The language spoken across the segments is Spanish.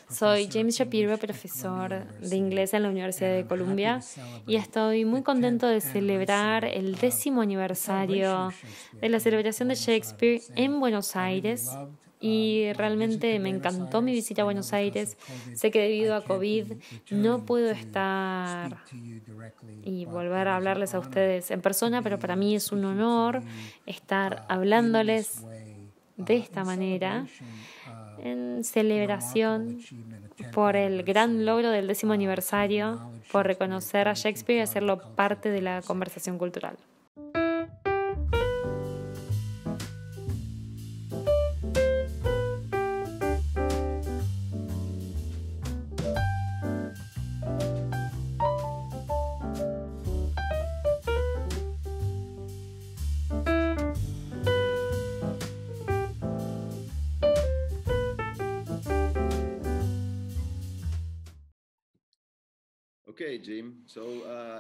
Soy James Shapiro, profesor de inglés en la Universidad de Columbia, y estoy muy contento de celebrar el 10º aniversario de la celebración de Shakespeare en Buenos Aires. Y realmente me encantó mi visita a Buenos Aires. Sé que debido a COVID no puedo estar y volver a hablarles a ustedes en persona, pero para mí es un honor estar hablándoles de esta manera en celebración por el gran logro del 10º aniversario, por reconocer a Shakespeare y hacerlo parte de la conversación cultural.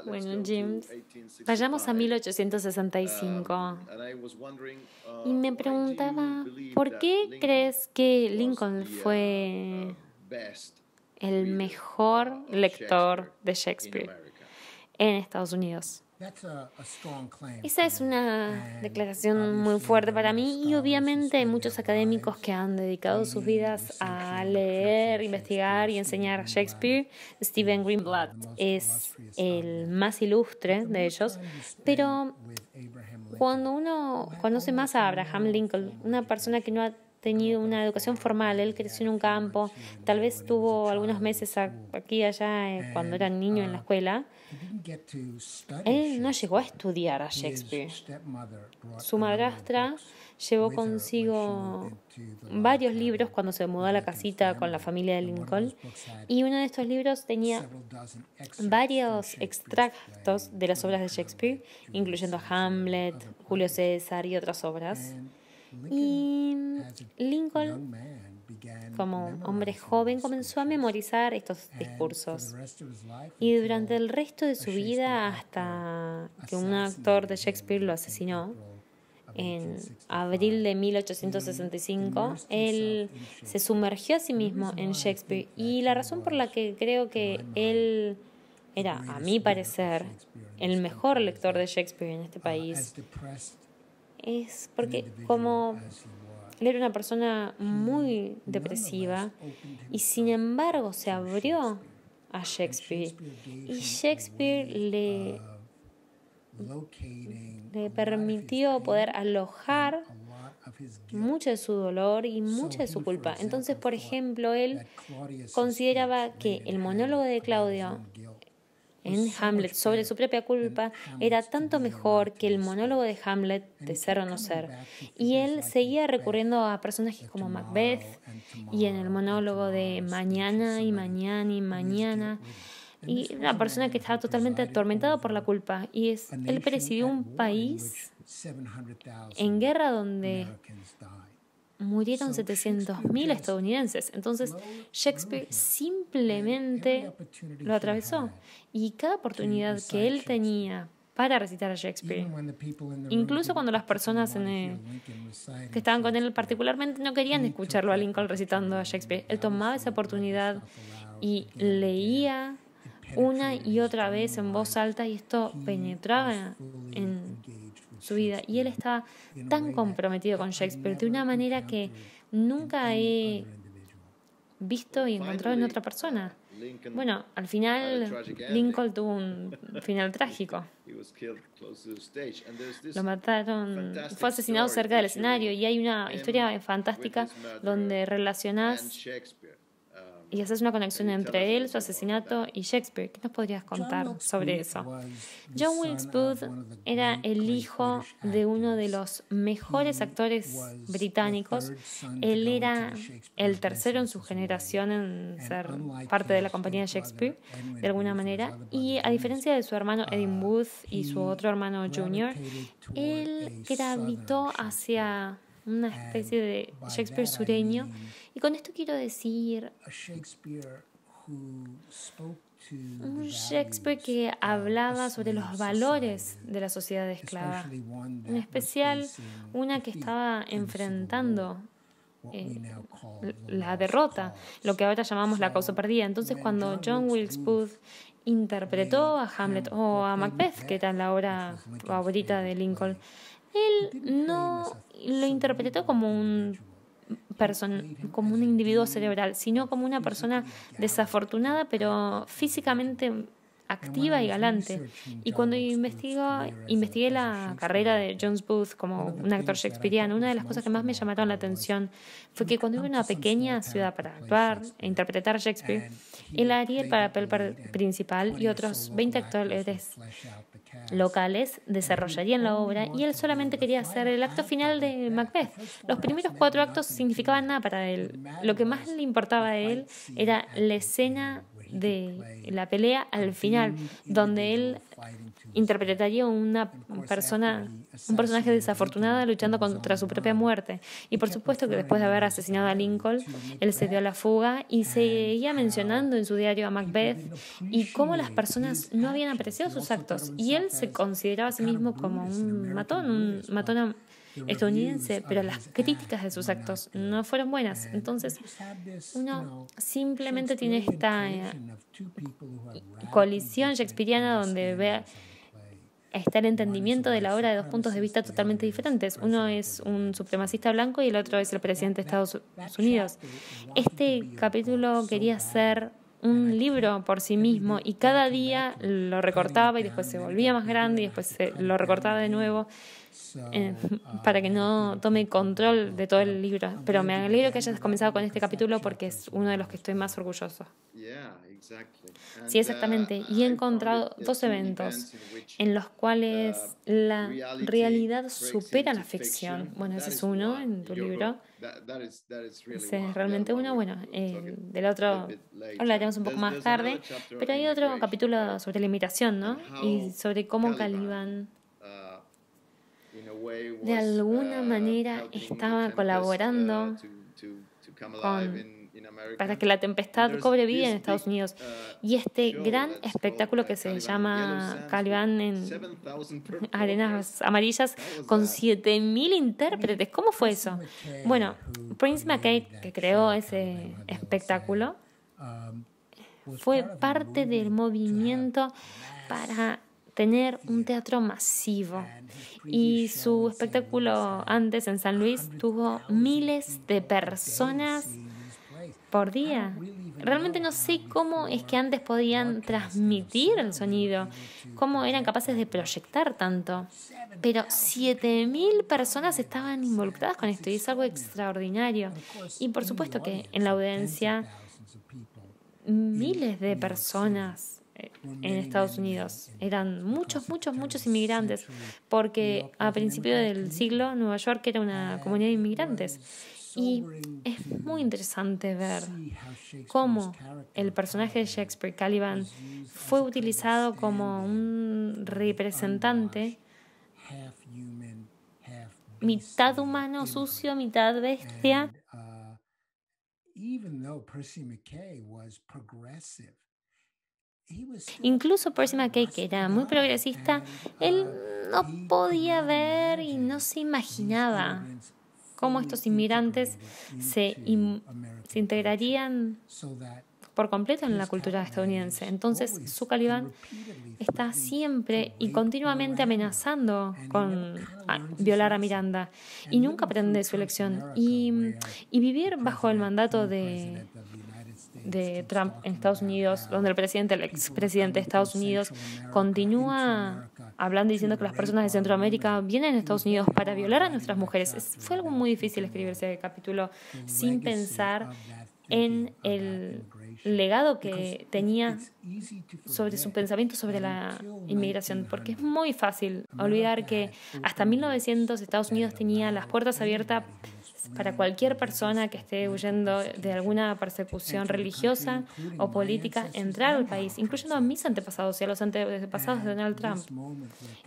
Bueno, Jim, vayamos a 1865. Y me preguntaba, ¿por qué crees que Lincoln fue el mejor lector de Shakespeare en Estados Unidos? Esa es una declaración muy fuerte para mí, y obviamente hay muchos académicos que han dedicado sus vidas a leer, investigar y enseñar Shakespeare. Stephen Greenblatt es el más ilustre de ellos, pero cuando uno conoce más a Abraham Lincoln, una persona que no ha tenido una educación formal, él creció en un campo, tal vez tuvo algunos meses aquí y allá cuando era niño en la escuela. Él no llegó a estudiar a Shakespeare. Su madrastra llevó consigo varios libros cuando se mudó a la casita con la familia de Lincoln, y uno de estos libros tenía varios extractos de las obras de Shakespeare, incluyendo Hamlet, Julio César y otras obras. Y Lincoln, como hombre joven, comenzó a memorizar estos discursos. Y durante el resto de su vida, hasta que un actor de Shakespeare lo asesinó en abril de 1865, él se sumergió a sí mismo en Shakespeare. Y la razón por la que creo que él era, a mi parecer, el mejor lector de Shakespeare en este país es porque como él era una persona muy depresiva y sin embargo se abrió a Shakespeare, y Shakespeare le permitió poder alojar mucho de su dolor y mucha de su culpa. Entonces, por ejemplo, él consideraba que el monólogo de Claudio en Hamlet sobre su propia culpa era tanto mejor que el monólogo de Hamlet de Ser o no ser. Y él seguía recurriendo a personajes como Macbeth, y en el monólogo de Mañana y Mañana y Mañana, y una persona que estaba totalmente atormentada por la culpa. Y él presidió un país en guerra donde murieron 700.000 estadounidenses. Entonces Shakespeare simplemente lo atravesó, y cada oportunidad que él tenía para recitar a Shakespeare, incluso cuando las personas que estaban con él particularmente no querían escucharlo a Lincoln recitando a Shakespeare, él tomaba esa oportunidad y leía una y otra vez en voz alta, y esto penetraba en su vida. Y él estaba tan comprometido con Shakespeare de una manera que nunca he visto y encontrado en otra persona. Bueno, al final Lincoln tuvo un final trágico. Lo mataron, fue asesinado cerca del escenario, y hay una historia fantástica donde relacionás y haces una conexión entre él, su asesinato, y Shakespeare. ¿Qué nos podrías contar sobre eso? John Wilkes Booth era el hijo de uno de los mejores actores británicos. Él era el tercero en su generación en ser parte de la compañía de Shakespeare, de alguna manera. Y a diferencia de su hermano Edwin Booth y su otro hermano Junior, él gravitó hacia una especie de Shakespeare sureño. Y con esto quiero decir un Shakespeare que hablaba sobre los valores de la sociedad esclava, en especial una que estaba enfrentando la derrota, lo que ahora llamamos la causa perdida. Entonces, cuando John Wilkes Booth interpretó a Hamlet o a Macbeth, que era la obra favorita de Lincoln, él no lo interpretó como como un individuo cerebral, sino como una persona desafortunada, pero físicamente activa y galante. Y cuando investigué la carrera de John Booth como un actor shakespeariano, una de las cosas que más me llamaron la atención fue que cuando iba a una pequeña ciudad para actuar e interpretar a Shakespeare, él haría el papel principal y otros 20 actores locales desarrollarían la obra y él solamente quería hacer el acto final de Macbeth. Los primeros 4 actos significaban nada para él. Lo que más le importaba a él era la escena de la pelea al final, donde él interpretaría un personaje desafortunado luchando contra su propia muerte. Y por supuesto que después de haber asesinado a Lincoln, él se dio a la fuga y seguía mencionando en su diario a Macbeth y cómo las personas no habían apreciado sus actos. Y él se consideraba a sí mismo como un matón estadounidense, pero las críticas de sus actos no fueron buenas. Entonces, uno simplemente tiene esta colisión shakespeariana donde está el entendimiento de la obra de 2 puntos de vista totalmente diferentes. Uno es un supremacista blanco y el otro es el presidente de Estados Unidos. Este capítulo quería ser un libro por sí mismo y cada día lo recortaba y después se volvía más grande y después lo recortaba de nuevo para que no tome control de todo el libro. Pero me alegro que hayas comenzado con este capítulo porque es uno de los que estoy más orgulloso. Sí, exactamente. Y he encontrado 2 eventos en los cuales la realidad supera la ficción. Bueno, ese es uno en tu libro. Ese es realmente uno. Bueno, del otro hablaremos un poco más tarde. Pero hay otro capítulo sobre la inmigración, ¿no? Y sobre cómo Caliban de alguna manera estaba colaborando para que la tempestad cobre vida en Estados Unidos. Y este gran espectáculo que se llama Caliban en Arenas Amarillas, con 7.000 intérpretes. ¿Cómo fue eso? Bueno, Prince McKay, que creó ese espectáculo, fue parte del movimiento para tener un teatro masivo. Y su espectáculo antes en San Luis tuvo miles de personas por día. Realmente no sé cómo es que antes podían transmitir el sonido, cómo eran capaces de proyectar tanto. Pero 7.000 personas estaban involucradas con esto y es algo extraordinario. Y por supuesto que en la audiencia miles de personas en Estados Unidos. Eran muchos inmigrantes, porque a principios del siglo Nueva York era una comunidad de inmigrantes. Y es muy interesante ver cómo el personaje de Shakespeare, Caliban, fue utilizado como un representante mitad humano sucio, mitad bestia. Incluso Percy McKay, que era muy progresista, él no podía ver y no se imaginaba cómo estos inmigrantes se integrarían por completo en la cultura estadounidense. Entonces, su Caliban está siempre y continuamente amenazando con violar a Miranda y nunca aprende su elección. Y vivir bajo el mandato de Trump en Estados Unidos, donde el expresidente de Estados Unidos continúa hablando y diciendo que las personas de Centroamérica vienen a Estados Unidos para violar a nuestras mujeres. Fue algo muy difícil escribir ese capítulo sin pensar en el legado que tenía sobre su pensamiento sobre la inmigración, porque es muy fácil olvidar que hasta 1900 Estados Unidos tenía las puertas abiertas para cualquier persona que esté huyendo de alguna persecución religiosa o política entrar al país, incluyendo a mis antepasados y a los antepasados de Donald Trump.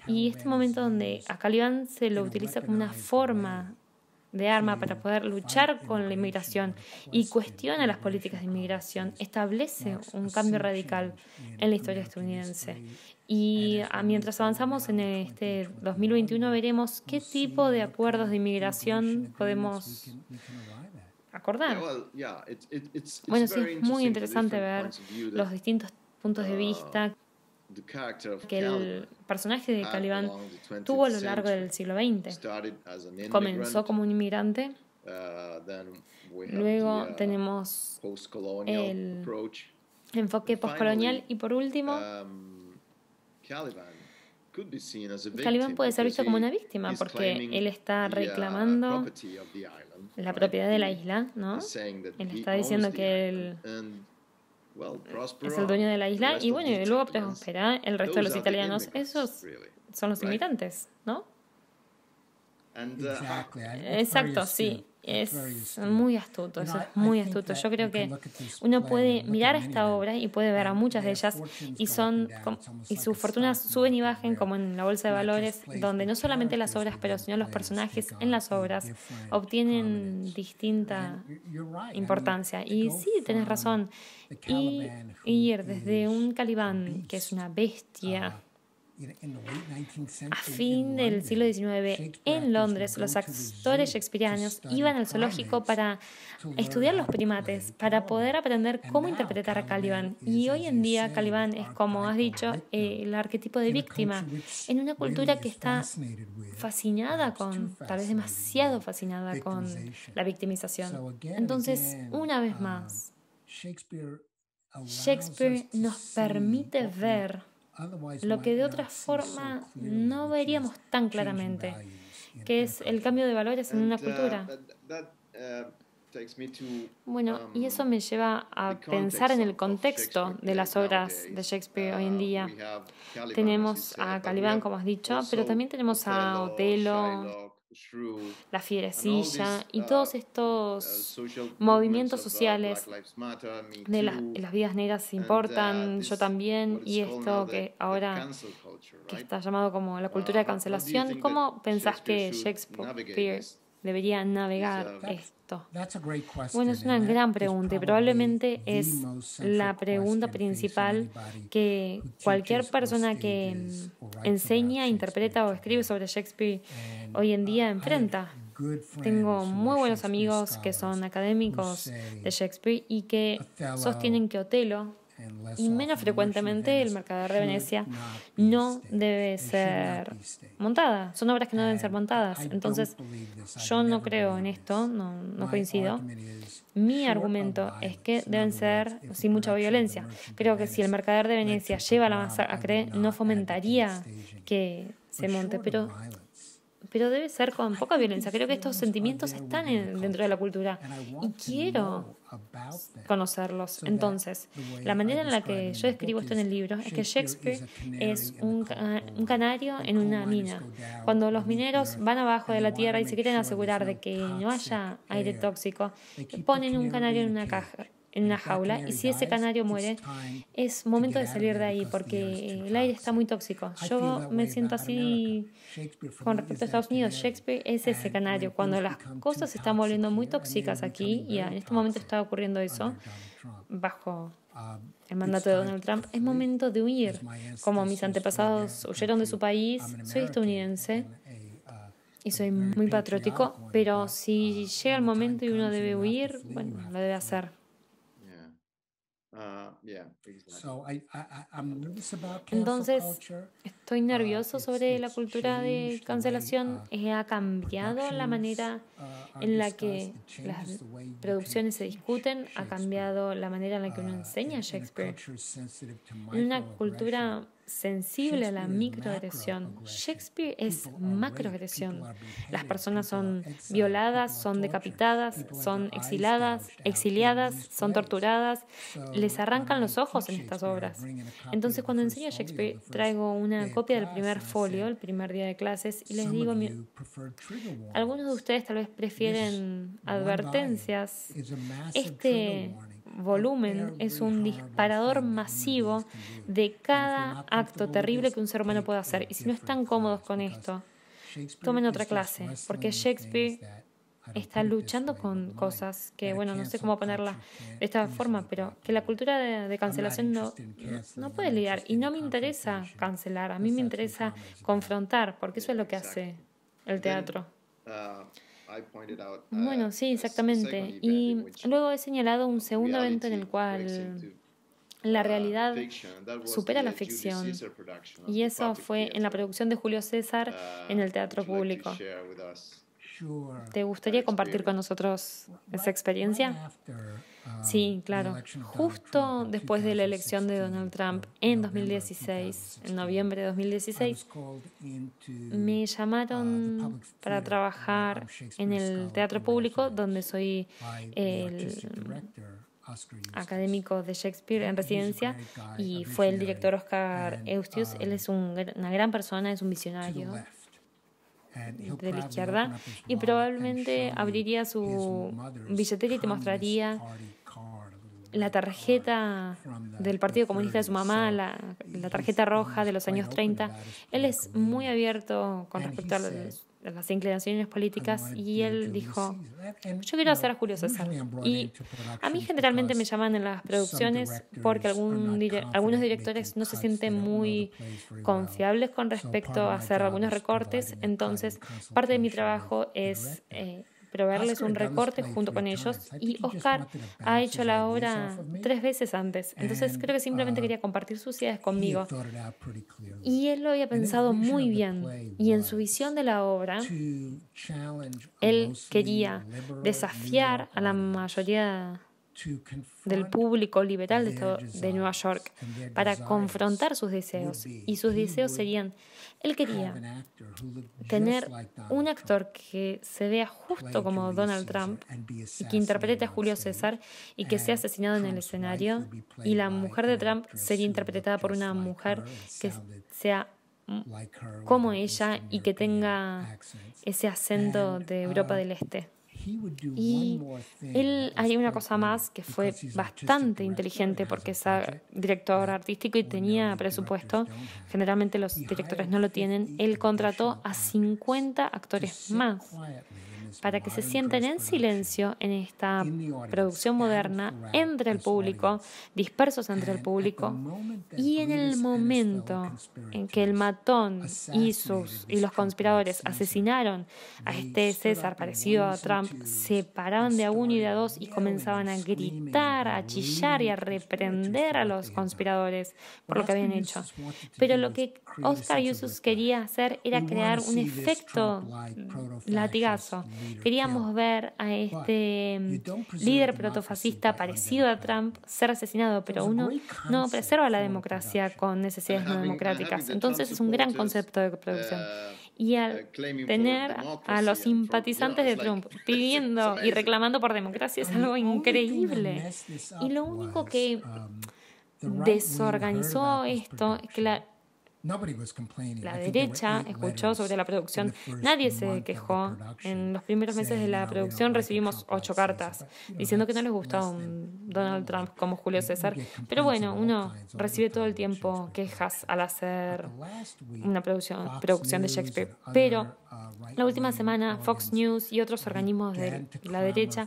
Y este momento donde a Caliban se lo utiliza como una forma de arma para poder luchar con la inmigración y cuestiona las políticas de inmigración, establece un cambio radical en la historia estadounidense. Y mientras avanzamos en este 2021 veremos qué tipo de acuerdos de inmigración podemos acordar. Bueno, sí, es muy interesante ver los distintos puntos de vista que el personaje de Caliban tuvo a lo largo del siglo XX. Comenzó como un inmigrante, luego tenemos el enfoque postcolonial y por último, Caliban puede ser visto como una víctima porque él está reclamando la propiedad de la isla, ¿no? Él está diciendo que él es el dueño de la isla y bueno, y luego prospera el resto de los italianos. Esos son los inmigrantes, ¿no? Exacto, sí. Es muy astuto, eso es muy astuto. Yo creo que uno puede mirar esta obra y puede ver a muchas de ellas y sus fortunas suben y bajan como en la bolsa de valores, donde no solamente las obras, pero sino los personajes en las obras obtienen distinta importancia. Y sí, tenés razón. Y ir desde un Caliban, que es una bestia, a fin del siglo XIX, en Londres, los actores shakespearianos iban al zoológico para estudiar los primates, para poder aprender cómo interpretar a Caliban. Y hoy en día Caliban es, como has dicho, el arquetipo de víctima, en una cultura que está fascinada tal vez demasiado fascinada con la victimización. Entonces, una vez más, Shakespeare nos permite ver lo que de otra forma no veríamos tan claramente, que es el cambio de valores en una cultura. Bueno, y eso me lleva a pensar en el contexto de las obras de Shakespeare hoy en día. Tenemos a Caliban, como has dicho, pero también tenemos a Otelo, La Fierecilla y todos estos movimientos sociales de las vidas negras importan, yo también, y esto que ahora que está llamado como la cultura de cancelación. ¿Cómo pensás que Shakespeare debería navegar esto? Bueno, es una gran pregunta y probablemente es la pregunta principal que cualquier persona que enseña, interpreta o escribe sobre Shakespeare hoy en día enfrenta. Tengo muy buenos amigos que son académicos de Shakespeare y que sostienen que Otelo, y menos frecuentemente El Mercader de Venecia, no debe ser montada. Son obras que no deben ser montadas. Entonces, yo no creo en esto, no coincido. Mi argumento es que deben ser sin mucha violencia. Creo que si El Mercader de Venecia lleva a la masacre, no fomentaría que se monte, pero debe ser con poca violencia. Creo que estos sentimientos están dentro de la cultura y quiero conocerlos. Entonces, la manera en la que yo describo esto en el libro es que Shakespeare es un canario en una mina. Cuando los mineros van abajo de la tierra y se quieren asegurar de que no haya aire tóxico, ponen un canario en una caja, en una jaula, y si ese canario muere, es momento de salir de ahí porque el aire está muy tóxico. Yo me siento así con respecto a Estados Unidos. Shakespeare es ese canario. Cuando las cosas se están volviendo muy tóxicas aquí, y en este momento está ocurriendo eso, bajo el mandato de Donald Trump, es momento de huir. Como mis antepasados huyeron de su país, soy estadounidense y soy muy patriótico, pero si llega el momento y uno debe huir, bueno, lo debe hacer. Entonces, estoy nervioso sobre la cultura de cancelación. Ha cambiado la manera en la que las producciones se discuten, ha cambiado la manera en la que uno enseña Shakespeare. En una cultura sensible a la microagresión, Shakespeare es macroagresión. Las personas son violadas, son decapitadas, son exiliadas, son torturadas, les arrancan los ojos en estas obras. Entonces, cuando enseño Shakespeare, traigo una copia del primer folio, el primer día de clases, y les digo, algunos de ustedes tal vez prefieren advertencias. Este volumen es un disparador masivo de cada acto terrible que un ser humano puede hacer. Y si no están cómodos con esto, tomen otra clase, porque Shakespeare está luchando con cosas que, bueno, no sé cómo ponerla de esta forma, pero que la cultura de cancelación no puede lidiar. Y no me interesa cancelar, a mí me interesa confrontar, porque eso es lo que hace el teatro. Bueno, sí, exactamente. Y luego he señalado un segundo evento en el cual la realidad supera la ficción. Y eso fue en la producción de Julio César en el Teatro Público. ¿Te gustaría compartir con nosotros esa experiencia? Sí, claro. Justo después de la elección de Donald Trump en 2016, en noviembre de 2016, me llamaron para trabajar en el Teatro Público, donde soy el académico de Shakespeare en residencia, y fue el director Oscar Eustius. Él es una gran persona, es un visionario de la izquierda, y probablemente abriría su billetera y te mostraría la tarjeta del Partido Comunista de su mamá, la tarjeta roja de los años 30. Él es muy abierto con respecto a las inclinaciones políticas, y él dijo: yo quiero hacer a Julio César. Y a mí generalmente me llaman en las producciones porque algunos directores no se sienten muy confiables con respecto a hacer algunos recortes. Entonces, parte de mi trabajo es proveerles un recorte junto con ellos, y Oscar ha hecho la obra 3 veces antes. Entonces creo que simplemente quería compartir sus ideas conmigo, y él lo había pensado muy bien. Y en su visión de la obra, él quería desafiar a la mayoría del público liberal de Nueva York para confrontar sus deseos. Y sus deseos serían: él quería tener un actor que se vea justo como Donald Trump y que interprete a Julio César y que sea asesinado en el escenario, y la mujer de Trump sería interpretada por una mujer que sea como ella y que tenga ese acento de Europa del Este. Y él haría una cosa más que fue bastante inteligente, porque es director artístico y tenía presupuesto. Generalmente los directores no lo tienen. Él contrató a 50 actores más para que se sienten en silencio en esta producción moderna, entre el público, dispersos entre el público, y en el momento en que el matón y los conspiradores asesinaron a este César parecido a Trump, se paraban de a uno y de a dos y comenzaban a gritar, a chillar y a reprender a los conspiradores por lo que habían hecho. Pero lo que Oscar Eustius quería hacer era crear un efecto latigazo. Queríamos ver a este líder protofascista parecido a Trump ser asesinado, pero uno no preserva la democracia con necesidades no democráticas. Entonces es un gran concepto de producción. Y al tener a los simpatizantes de Trump pidiendo y reclamando por democracia, es algo increíble. Y lo único que desorganizó esto es que la derecha escuchó sobre la producción. Nadie se quejó. En los primeros meses de la producción recibimos 8 cartas diciendo que no les gustaba un Donald Trump como Julio César. Pero bueno, uno recibe todo el tiempo quejas al hacer una producción de Shakespeare. Pero la última semana Fox News y otros organismos de la derecha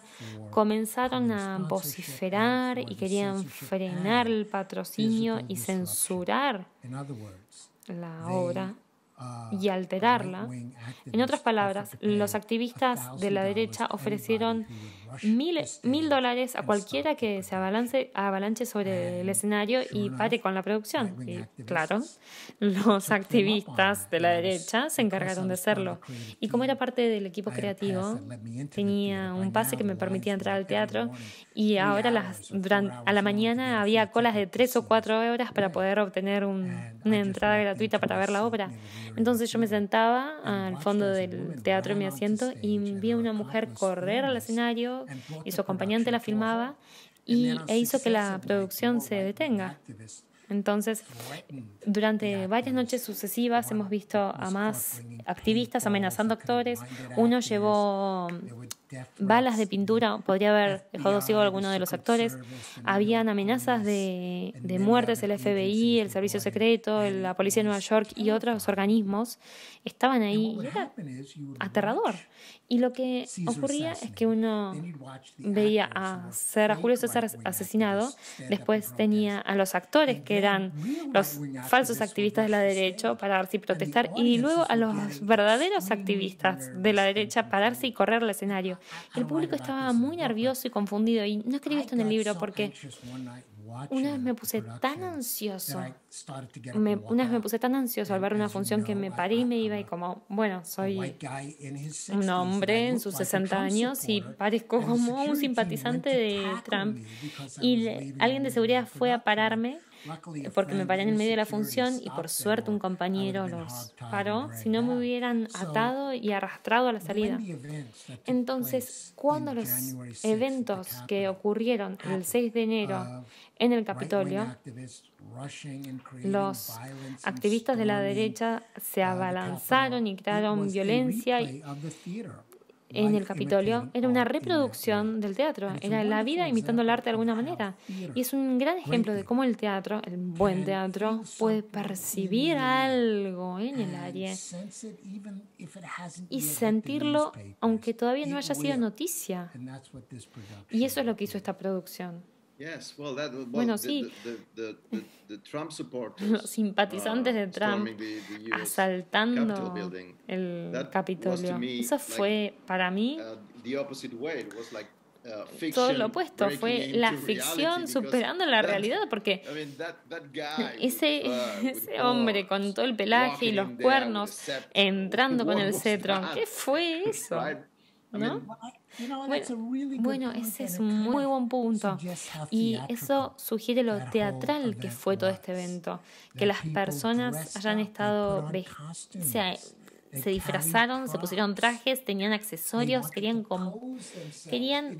comenzaron a vociferar y querían frenar el patrocinio y censurar la obra y alterarla. En otras palabras, los activistas de la derecha ofrecieron $1,000 a cualquiera que se avalanche sobre el escenario y pare con la producción. Y claro, los activistas de la derecha se encargaron de hacerlo. Y como era parte del equipo creativo, tenía un pase que me permitía entrar al teatro, y ahora a la mañana había colas de 3 o 4 horas para poder obtener una entrada gratuita para ver la obra. Entonces yo me sentaba al fondo del teatro en mi asiento y vi a una mujer correr al escenario, y su acompañante la filmaba e hizo que la producción se detenga. Entonces, durante varias noches sucesivas hemos visto a más activistas amenazando actores. Uno llevó balas de pintura, podría haber dejado ciego a alguno de los actores. Habían amenazas de muertes, el FBI, el Servicio Secreto, la Policía de Nueva York y otros organismos estaban ahí y era aterrador. Y lo que ocurría es que uno veía a Julio César asesinado, después tenía a los actores que eran los falsos activistas de la derecha pararse y protestar, y luego a los verdaderos activistas de la derecha pararse y correr al escenario. El público estaba muy nervioso y confundido, y no escribí esto en el libro porque una vez me puse tan ansioso al ver una función que me paré y me iba y como, bueno, soy un hombre en sus 60 años y parezco como un simpatizante de Trump. Y alguien de seguridad fue a pararme porque me paré en el medio de la función y por suerte un compañero los paró, si no me hubieran atado y arrastrado a la salida. Entonces, cuando los eventos que ocurrieron el 6 de enero en el Capitolio, los activistas de la derecha se abalanzaron y crearon violencia en el Capitolio, era una reproducción del teatro, era la vida imitando el arte de alguna manera. Y es un gran ejemplo de cómo el teatro, el buen teatro, puede percibir algo en el aire y sentirlo aunque todavía no haya sido noticia. Y eso es lo que hizo esta producción. Bueno, sí, los simpatizantes de Trump asaltando el Capitolio. Eso fue, para mí, todo lo opuesto. Fue la ficción superando la realidad, porque ese hombre con todo el pelaje y los cuernos entrando con el cetro, ¿qué fue eso? ¿No? Bueno, ese es un muy buen punto. Y eso sugiere lo teatral que fue todo este evento. Que las personas hayan estado, se disfrazaron, se pusieron trajes, tenían accesorios, querían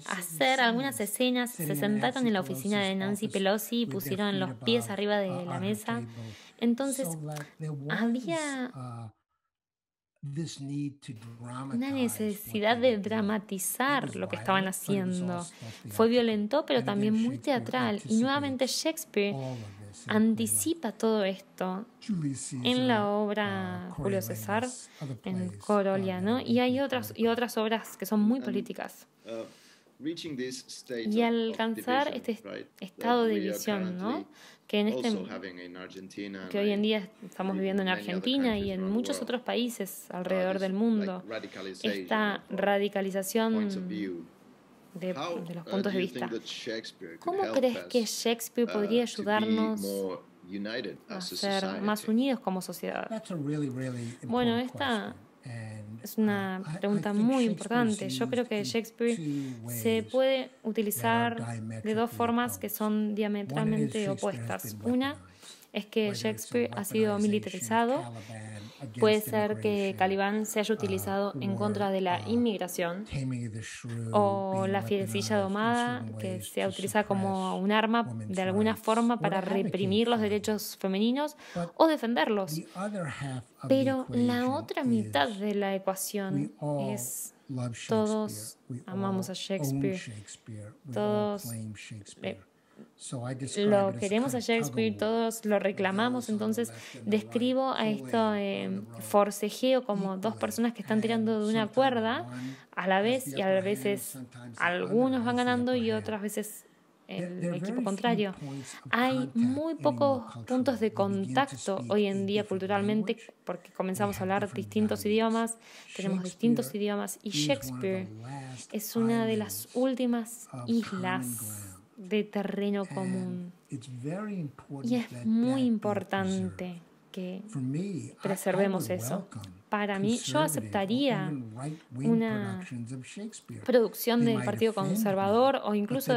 hacer algunas escenas, se sentaron en la oficina de Nancy Pelosi y pusieron los pies arriba de la mesa. Entonces, había una necesidad de dramatizar lo que estaban haciendo. Fue violento, pero también muy teatral. Y nuevamente Shakespeare anticipa todo esto en la obra Julio César, en Coriolanus, y hay otras obras que son muy políticas. Y alcanzar este estado de división, ¿no? Que hoy en día estamos viviendo en Argentina y en muchos otros países alrededor del mundo, esta radicalización de los puntos de vista. ¿Cómo crees que Shakespeare podría ayudarnos a ser más unidos como sociedad? Bueno, esta es una pregunta muy importante. Yo creo que Shakespeare se puede utilizar de dos formas que son diametralmente opuestas. Una es que Shakespeare ha sido militarizado. Puede ser que Calibán se haya utilizado en contra de la inmigración, o la fierecilla domada, que se utiliza como un arma de alguna forma para reprimir los derechos femeninos o defenderlos. Pero la otra mitad de la ecuación es: todos amamos a Shakespeare, todos lo queremos a Shakespeare, todos lo reclamamos. Entonces describo a esto forcejeo como dos personas que están tirando de una cuerda a la vez, y a veces algunos van ganando y otras veces el equipo contrario. Hay muy pocos puntos de contacto hoy en día culturalmente, porque comenzamos a hablar distintos idiomas, tenemos distintos idiomas, y Shakespeare es una de las últimas islas de terreno común. Y es muy importante que preservemos eso. Para mí, yo aceptaría una producción del Partido Conservador o incluso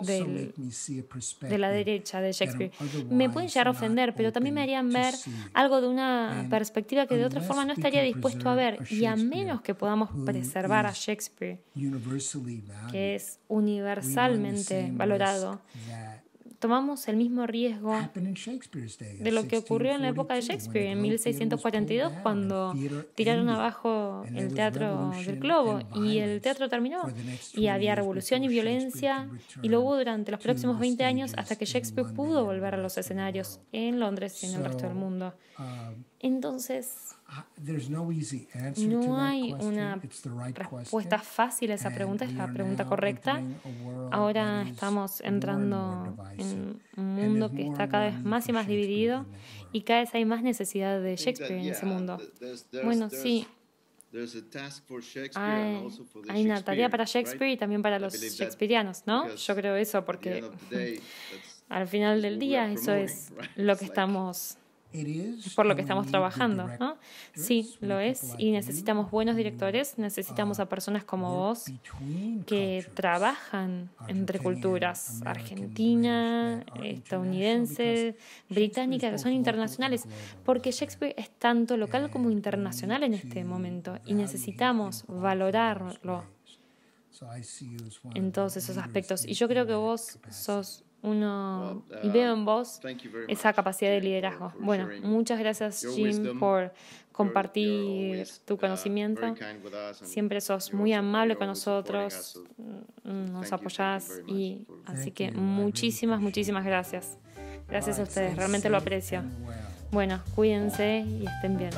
de la derecha de Shakespeare. Me pueden llegar a ofender, pero también me harían ver algo de una perspectiva que de otra forma no estaría dispuesto a ver. Y a menos que podamos preservar a Shakespeare, que es universalmente valorado, tomamos el mismo riesgo de lo que ocurrió en la época de Shakespeare, en 1642, cuando tiraron abajo el Teatro del Globo y el teatro terminó. Y había revolución y violencia, y lo hubo durante los próximos 20 años hasta que Shakespeare pudo volver a los escenarios en Londres y en el resto del mundo. Entonces, no hay una respuesta fácil a esa pregunta, es la pregunta correcta. Ahora estamos entrando en un mundo que está cada vez más y más dividido y cada vez hay más necesidad de Shakespeare en ese mundo. Bueno, sí, hay una tarea para Shakespeare y también para los shakespearianos, ¿no? Yo creo eso porque al final del día eso es lo que estamos... Es por lo que estamos trabajando, ¿no? Sí, lo es. Y necesitamos buenos directores, necesitamos a personas como vos que trabajan entre culturas, argentina, estadounidense, británica, que son internacionales, porque Shakespeare es tanto local como internacional en este momento y necesitamos valorarlo en todos esos aspectos. Y yo creo que vos sos uno, y veo en vos esa capacidad de liderazgo. Bueno, muchas gracias, Jim, por compartir tu conocimiento. Siempre sos muy amable con nosotros, nos apoyás, y así que muchísimas gracias. Gracias a ustedes, realmente lo aprecio. Bueno, cuídense y estén bien.